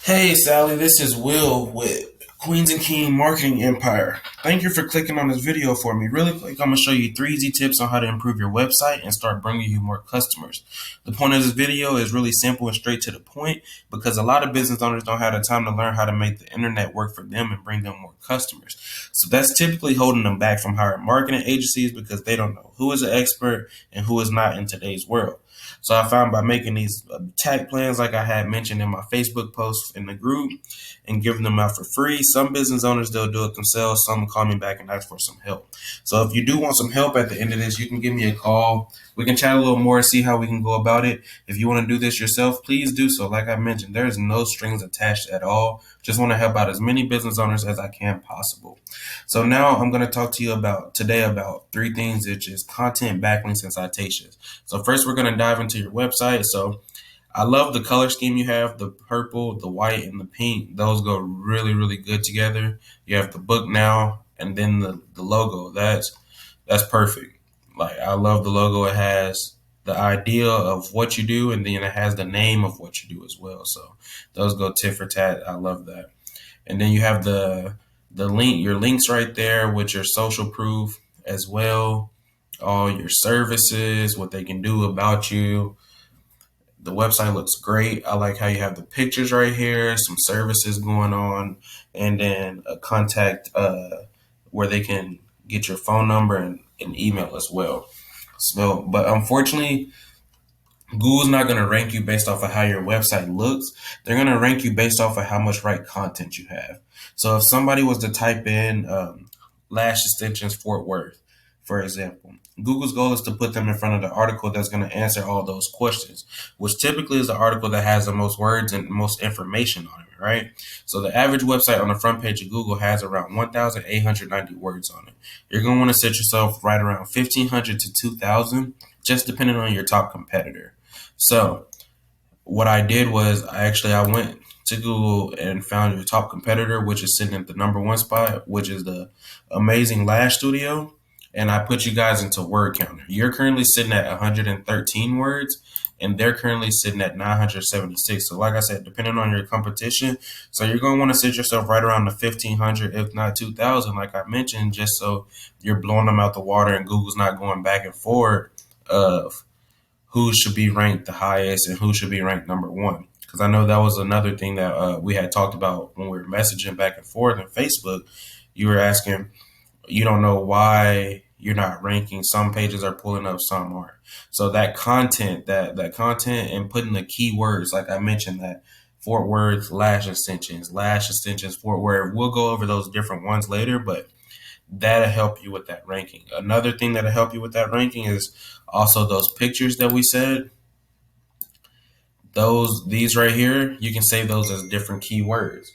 Hey Sally, this is Will with Queens and King Marketing Empire. Thank you for clicking on this video for me. Really quick, I'm going to show you 3 easy tips on how to improve your website and start bringing you more customers. The point of this video is really simple and straight to the point because a lot of business owners don't have the time to learn how to make the internet work for them and bring them more customers. So that's typically holding them back from hiring marketing agencies because they don't know who is an expert and who is not in today's world. So I found by making these tag plans, like I had mentioned in my Facebook post in the group, and giving them out for free. Some business owners, they'll do it themselves. Some call me back and ask for some help. So if you do want some help at the end of this, you can give me a call. We can chat a little more, see how we can go about it. If you want to do this yourself, please do so. Like I mentioned, there's no strings attached at all. Just want to help out as many business owners as I can possible. So now I'm going to talk to you about 3 things, which is content, backlinks, and citations. So first, we're going to dive into your website. So I love the color scheme you have, the purple, the white, and the pink. Those go really, really good together. You have the book now, and then the logo. That's perfect. Like, I love the logo. It has the idea of what you do, and then it has the name of what you do as well. So those go tit for tat. I love that. And then you have your links right there with your social proof as well, all your services, what they can do about you. The website looks great. I like how you have the pictures right here, some services going on, and then a contact where they can get your phone number and email as well. So, but unfortunately, Google's not going to rank you based off of how your website looks. They're going to rank you based off of how much right content you have. So if somebody was to type in Lash extensions Fort Worth, for example, Google's goal is to put them in front of the article that's going to answer all those questions, which typically is the article that has the most words and most information on it, right? So the average website on the front page of Google has around 1,890 words on it. You're going to want to set yourself right around 1,500 to 2,000, just depending on your top competitor. So what I did was I went to Google and found your top competitor, which is sitting at the number 1 spot, which is the amazing Lash Studio. And I put you guys into word counter. You're currently sitting at 113 words, and they're currently sitting at 976. So like I said, depending on your competition, so you're going to want to sit yourself right around the 1,500, if not 2,000, like I mentioned, just so you're blowing them out the water and Google's not going back and forth of who should be ranked the highest and who should be ranked number 1. Because I know that was another thing that we had talked about when we were messaging back and forth on Facebook. You were asking, you don't know why you're not ranking. Some pages are pulling up, some aren't. So that content, that content and putting the keywords, like I mentioned, that Fort Worth lash extensions, Fort Worth. We'll go over those different ones later, but that'll help you with that ranking. Another thing that'll help you with that ranking is also those pictures that we said. These right here, you can save those as different keywords,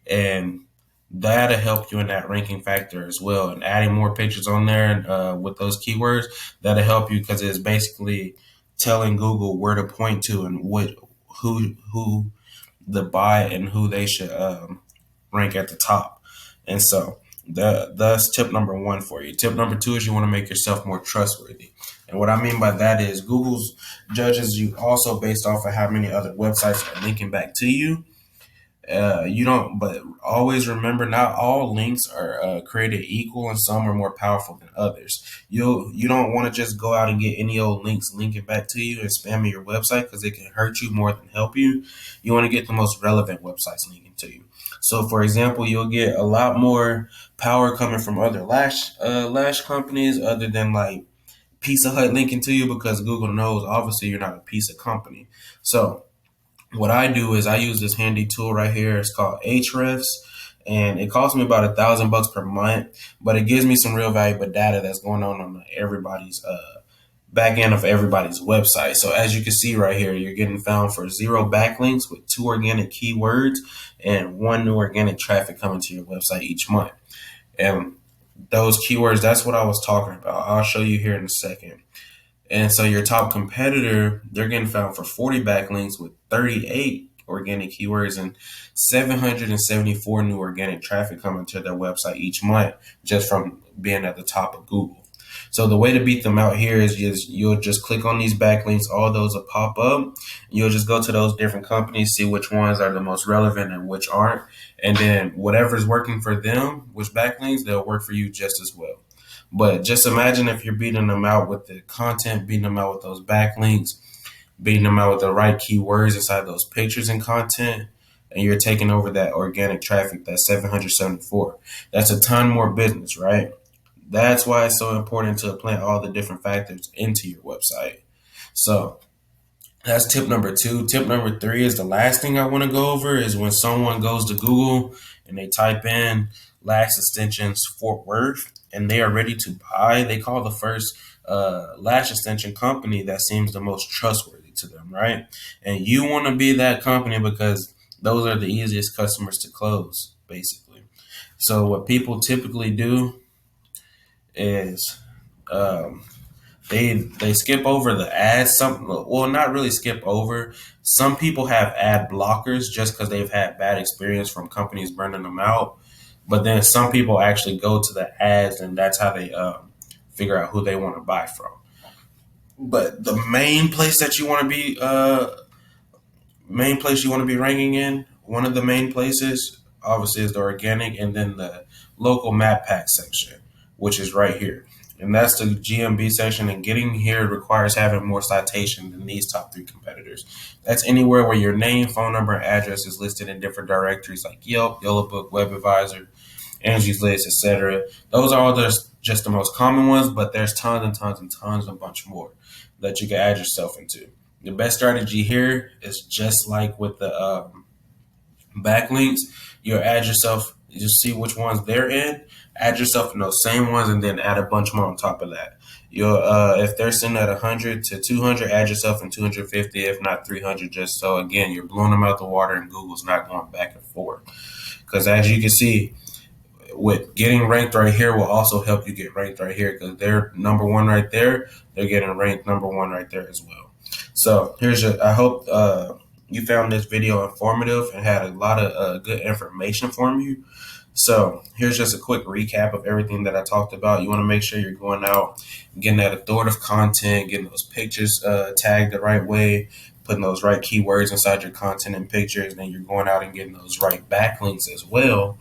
and that'll help you in that ranking factor as well. And adding more pictures on there with those keywords, that'll help you because it's basically telling Google where to point to and who the buy and who they should rank at the top. And so that's tip number 1 for you. Tip number 2 is you want to make yourself more trustworthy. And what I mean by that is Google's judges you also based off of how many other websites are linking back to you. You don't, but always remember, not all links are created equal, and some are more powerful than others. You don't want to just go out and get any old links linking back to you and spamming your website because it can hurt you more than help you. You want to get the most relevant websites linking to you. So, for example, you'll get a lot more power coming from other lash companies other than like Pizza Hut linking to you because Google knows obviously you're not a pizza company. So what I do is I use this handy tool right here. It's called Ahrefs, and it costs me about $1,000 per month, but it gives me some real valuable data that's going on everybody's back end of everybody's website. So as you can see right here, you're getting found for 0 backlinks with 2 organic keywords and 1 new organic traffic coming to your website each month. And those keywords, that's what I was talking about. I'll show you here in a second. And so your top competitor, they're getting found for 40 backlinks with 38 organic keywords and 774 new organic traffic coming to their website each month just from being at the top of Google. So the way to beat them out here is you'll just click on these backlinks. All those will pop up. You'll just go to those different companies, see which ones are the most relevant and which aren't. And then whatever's working for them, which backlinks, they'll work for you just as well. But just imagine if you're beating them out with the content, beating them out with those backlinks, beating them out with the right keywords inside those pictures and content, and you're taking over that organic traffic, that's 774. That's a ton more business, right? That's why it's so important to plant all the different factors into your website. So that's tip number two. Tip number three is the last thing I want to go over is when someone goes to Google and they type in Lash extensions Fort Worth and they are ready to buy, they call the first lash extension company that seems the most trustworthy to them, right? And you want to be that company because those are the easiest customers to close, basically. So what people typically do is um, they skip over the ads. Some, well, not really skip over. Some people have ad blockers just because they've had bad experience from companies burning them out. But then some people actually go to the ads, and that's how they figure out who they want to buy from. But the main place you want to be ranking in, one of the main places, obviously, is the organic, and then the local map pack section, which is right here. And that's the GMB section. And getting here requires having more citation than these top three competitors. That's anywhere where your name, phone number, and address is listed in different directories like Yelp, Yellowbook, WebAdvisor, Angie's List, etc. Those are all just the most common ones, but there's tons and tons and tons, a bunch more that you can add yourself into. The best strategy here is just like with the backlinks. You'll add yourself, you just see which ones they're in, add yourself in those same ones, and then add a bunch more on top of that. You'll if they're sitting at 100 to 200, add yourself in 250, if not 300, just so again you're blowing them out the water and Google's not going back and forth. Because as you can see, with getting ranked right here will also help you get ranked right here because they're number one right there. They're getting ranked number one right there as well. So I hope you found this video informative and had a lot of good information from you. So here's just a quick recap of everything that I talked about. You want to make sure you're going out, getting that authoritative content, getting those pictures tagged the right way, putting those right keywords inside your content and pictures, and then you're going out and getting those right backlinks as well.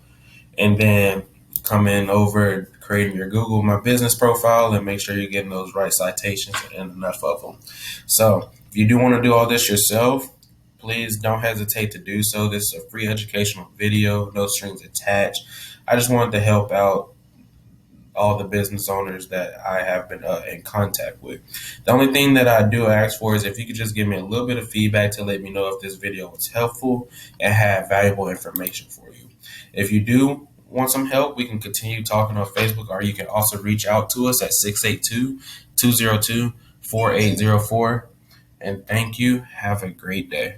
And then coming over, creating your Google My Business profile and make sure you're getting those right citations and enough of them. So if you do want to do all this yourself, please don't hesitate to do so. This is a free educational video, no strings attached. I just wanted to help out all the business owners that I have been in contact with. The only thing that I do ask for is if you could just give me a little bit of feedback to let me know if this video was helpful and had valuable information for you. If you do want some help, we can continue talking on Facebook, or you can also reach out to us at 682-202-4804. And thank you. Have a great day.